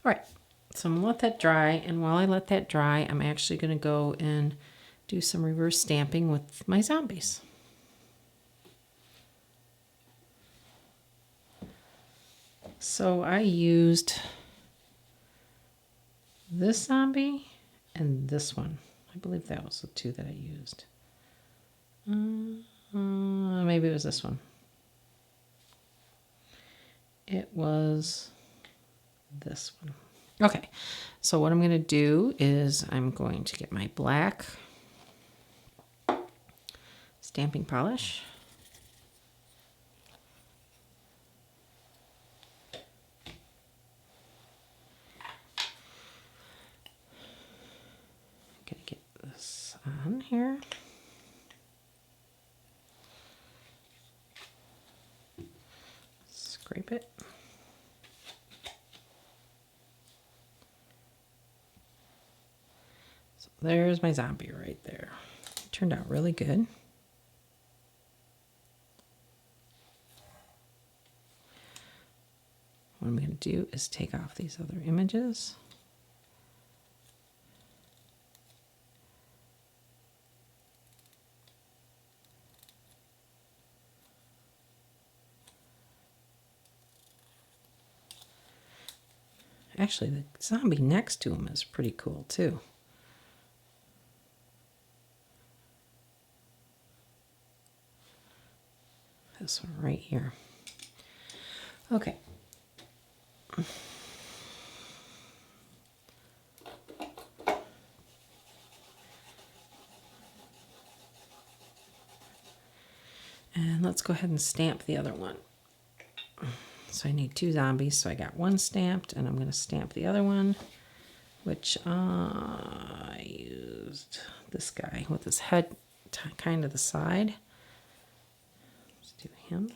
All right, so I'm gonna let that dry, and while I let that dry, I'm actually gonna go and do some reverse stamping with my zombies. So I used this zombie and this one. I believe that was the two that I used. Maybe it was this one. It was this one. Okay, so what I'm going to do is I'm going to get my black stamping polish. I'm going to get this on here. Scrape it. So there's my zombie right there. It turned out really good. What I'm going to do is take off these other images. Actually, the zombie next to him is pretty cool too. This one right here. Okay. And let's go ahead and stamp the other one. So I need two zombies, so I got one stamped, and I'm going to stamp the other one, which I used this guy with his head kind of the side. Let's do him.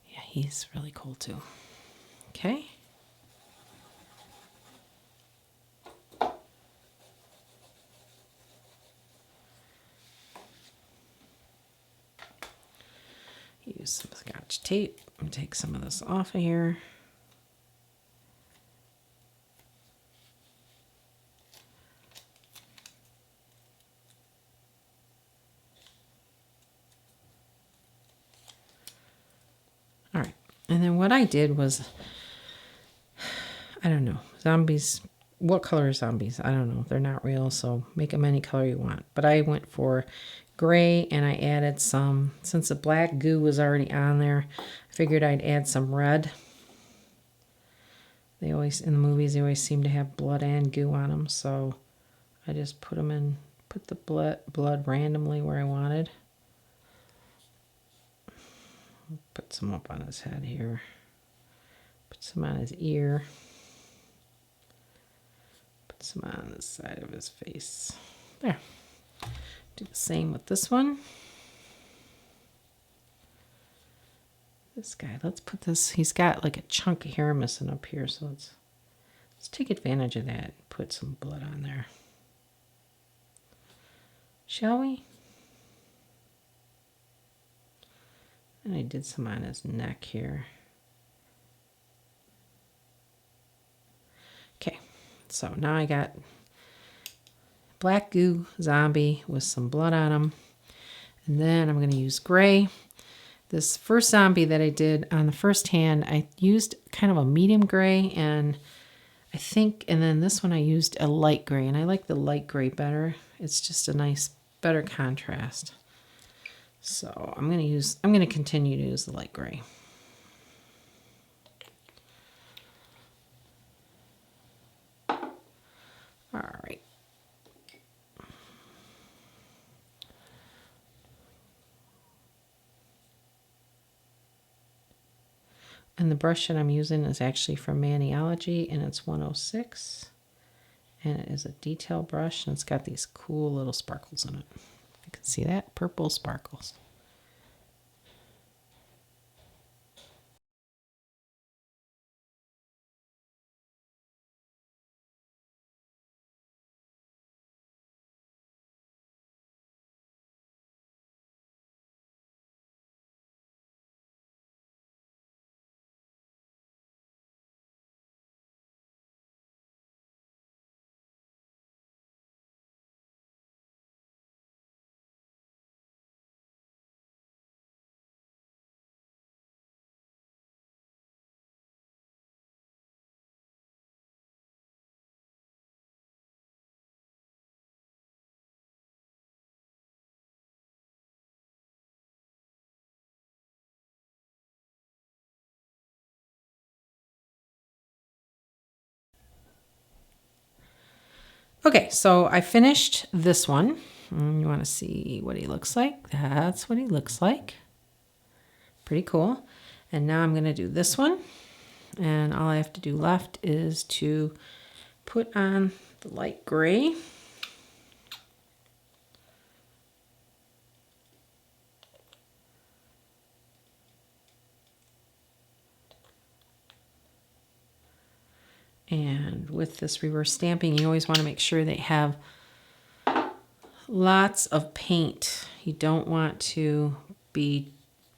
Yeah, he's really cool too. Okay. Use some Scotch tape and take some of this off of here. All right, and then what I did was, I don't know, zombies, what color are zombies? I don't know, they're not real, so make them any color you want. But I went for gray, and I added some, since the black goo was already on there, I figured I'd add some red. They always, in the movies, they always seem to have blood and goo on them, so I just put them in, put the blood randomly where I wanted. Put some up on his head here. Put some on his ear. Put some on the side of his face. There. Do the same with this one. This guy, let's put this, he's got like a chunk of hair missing up here, so let's take advantage of that and put some blood on there. Shall we? And I did some on his neck here. Okay, so now I got black goo zombie with some blood on him. And then I'm going to use gray. This first zombie that I did on the first hand, I used kind of a medium gray, and I think, and then this one I used a light gray, and I like the light gray better. It's just a nice, better contrast. So I'm going to continue to use the light gray. All right. And the brush that I'm using is actually from Maniology, and it's 106. And it is a detail brush, and it's got these cool little sparkles in it. You can see that, purple sparkles. Okay, so I finished this one. You want to see what he looks like? That's what he looks like. Pretty cool. And now I'm going to do this one. And all I have to do left is to put on the light gray. And with this reverse stamping, you always want to make sure they have lots of paint. You don't want to be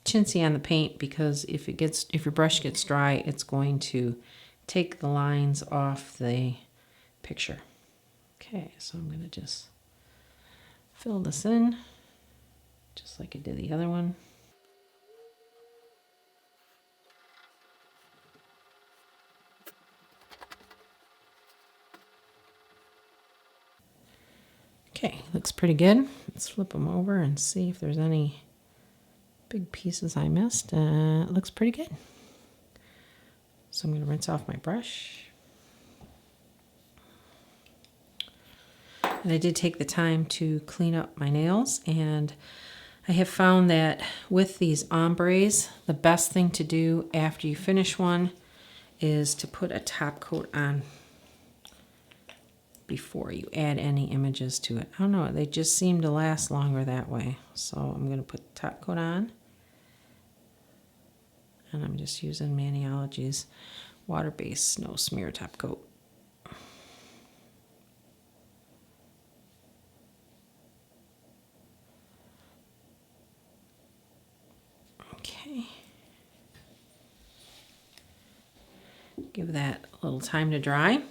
chintzy on the paint because if your brush gets dry, it's going to take the lines off the picture. Okay, so I'm going to just fill this in just like I did the other one. Okay, looks pretty good. Let's flip them over and see if there's any big pieces I missed. It looks pretty good. So I'm going to rinse off my brush. And I did take the time to clean up my nails, and I have found that with these ombres, the best thing to do after you finish one is to put a top coat on before you add any images to it. I don't know, they just seem to last longer that way. So I'm going to put the top coat on. And I'm just using Maniology's water-based snow smear top coat. Okay. Give that a little time to dry.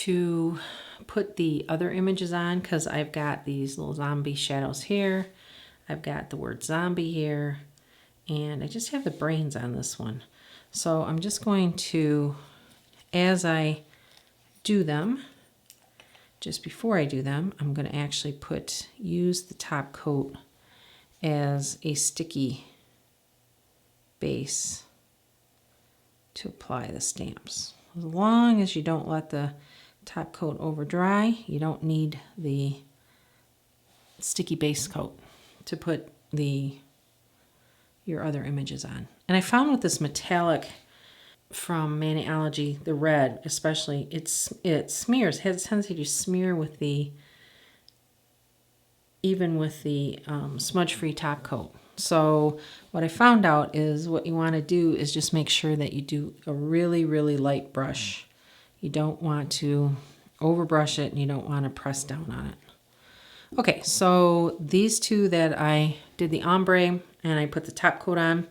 To put the other images on, because I've got these little zombie shadows here, I've got the word zombie here, and I just have the brains on this one. So I'm just going to, as I do them, just before I do them, I'm going to actually use the top coat as a sticky base to apply the stamps. As long as you don't let the top coat over dry, you don't need the sticky base coat to put your other images on. And I found with this metallic from Maniology, the red especially, it smears, has a tendency to smear with even with the smudge-free top coat. So what I found out is what you want to do is just make sure that you do a really, really light brush. You don't want to overbrush it, and you don't want to press down on it. Okay, so these two that I did the ombre and I put the top coat on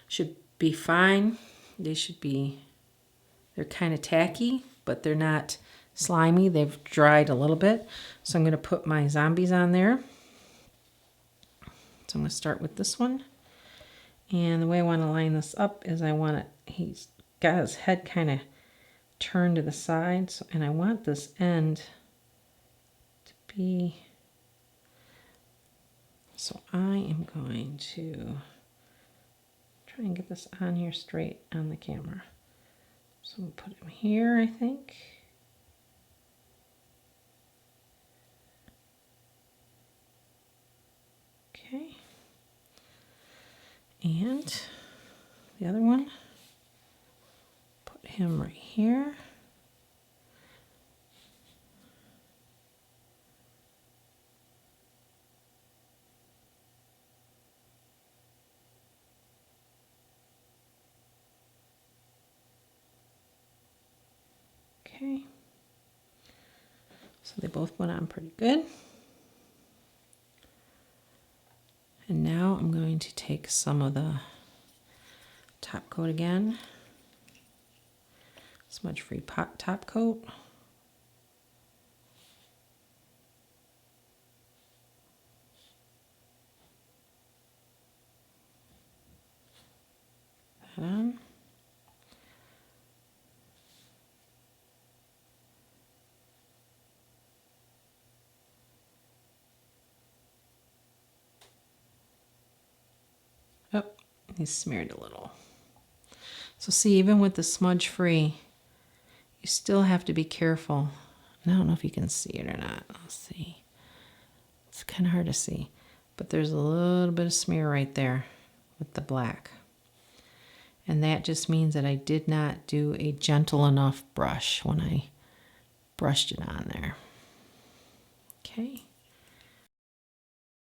should be fine. They're kind of tacky, but they're not slimy. They've dried a little bit. So I'm going to put my zombies on there. So I'm going to start with this one. And the way I want to line this up is he's got his head kind of turned to the side, and I want this end to be, so I am going to try and get this on here straight on the camera. So I'm going to put him here, I think. Okay. And the other one, put him right here. Okay. So they both went on pretty good. And now I'm going to take some of the top coat again. Smudge-free top coat. That on. Oh, he's smeared a little. So see, even with the smudge-free you still have to be careful. I don't know if you can see it or not. Let's see. It's kind of hard to see, but there's a little bit of smear right there with the black. And that just means that I did not do a gentle enough brush when I brushed it on there. Okay.